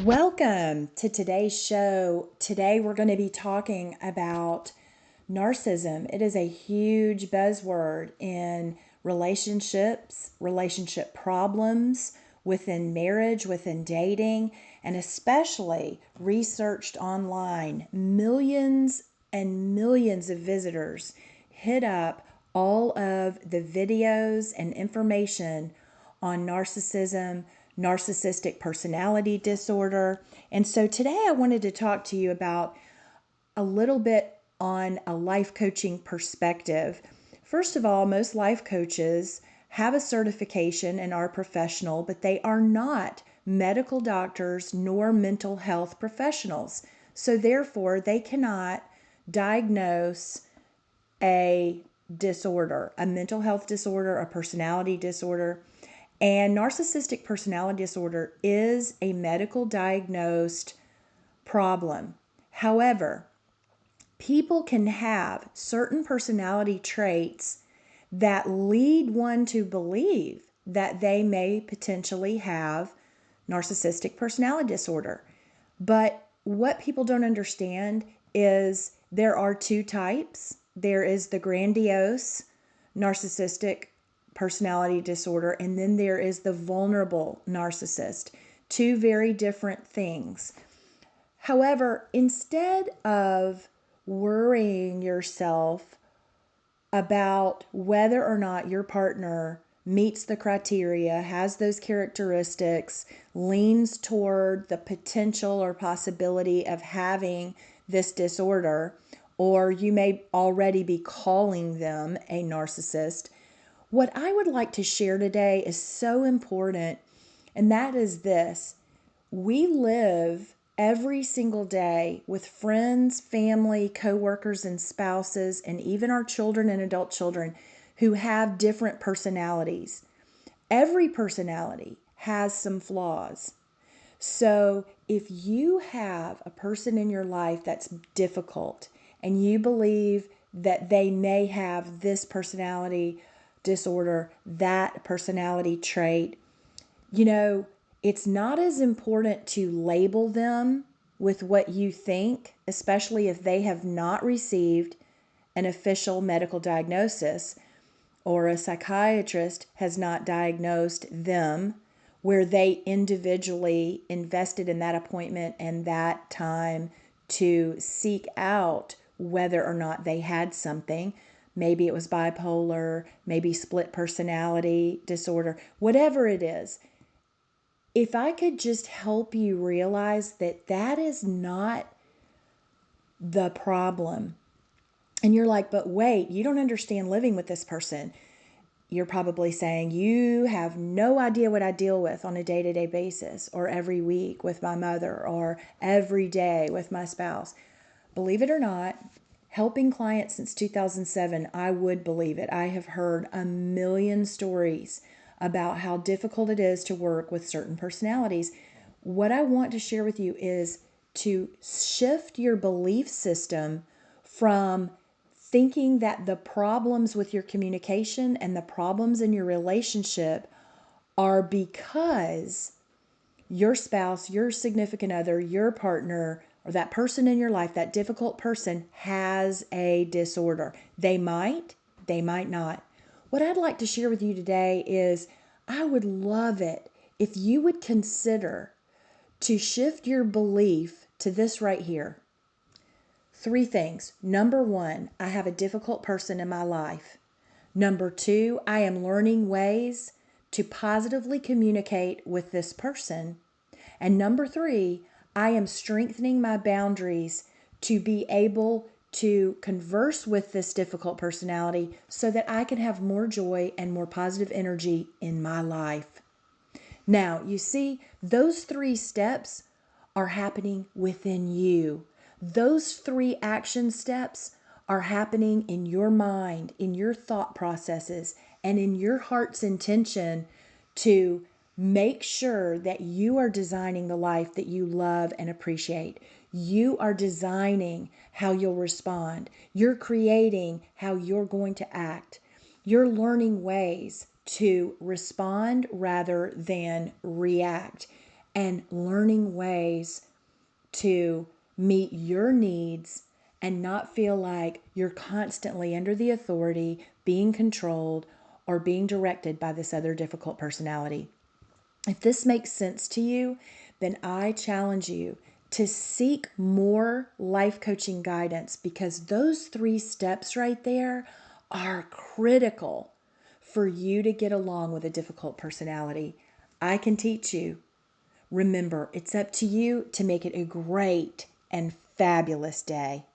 Welcome to today's show. Today we're going to be talking about narcissism. It is a huge buzzword in relationships, relationship problems, within marriage, within dating, and especially researched online. Millions and millions of visitors hit up all of the videos and information on narcissism, narcissistic personality disorder. And so today I wanted to talk to you about a little bit on a life coaching perspective. First of all, most life coaches have a certification and are professional, but they are not medical doctors nor mental health professionals. So therefore, they cannot diagnose a disorder, a mental health disorder, a personality disorder. And narcissistic personality disorder is a medical diagnosed problem. However, people can have certain personality traits that lead one to believe that they may potentially have narcissistic personality disorder. But what people don't understand is there are two types. There is the grandiose narcissistic personality disorder, and then there is the vulnerable narcissist. Two very different things. However, instead of worrying yourself about whether or not your partner meets the criteria, has those characteristics, leans toward the potential or possibility of having this disorder, or you may already be calling them a narcissist, what I would like to share today is so important, and that is this. We live every single day with friends, family, coworkers, and spouses, and even our children and adult children who have different personalities. Every personality has some flaws. So if you have a person in your life that's difficult and you believe that they may have this personality disorder, that personality trait, it's not as important to label them with what you think, especially if they have not received an official medical diagnosis or a psychiatrist has not diagnosed them, where they individually invested in that appointment and that time to seek out whether or not they had something. Maybe it was bipolar, maybe split personality disorder, whatever it is. If I could just help you realize that that is not the problem. And you're like, but wait, you don't understand living with this person. You're probably saying, you have no idea what I deal with on a day-to-day basis, or every week with my mother, or every day with my spouse. Believe it or not, helping clients since 2007, I would believe it. I have heard a million stories about how difficult it is to work with certain personalities. What I want to share with you is to shift your belief system from thinking that the problems with your communication and the problems in your relationship are because your spouse, your significant other, your partner, or that person in your life, that difficult person, has a disorder. They might not. What I'd like to share with you today is I would love it if you would consider to shift your belief to this right here. 3 things. Number 1, I have a difficult person in my life. Number 2, I am learning ways to positively communicate with this person. And number 3, I am strengthening my boundaries to be able to converse with this difficult personality so that I can have more joy and more positive energy in my life. Now, you see, those 3 steps are happening within you. Those 3 action steps are happening in your mind, in your thought processes, and in your heart's intention to make sure that you are designing the life that you love and appreciate. You are designing how you'll respond. You're creating how you're going to act. You're learning ways to respond rather than react. and learning ways to meet your needs and not feel like you're constantly under the authority, being controlled, or being directed by this other difficult personality. If this makes sense to you, then I challenge you to seek more life coaching guidance, because those 3 steps right there are critical for you to get along with a difficult personality. I can teach you. Remember, it's up to you to make it a great and fabulous day.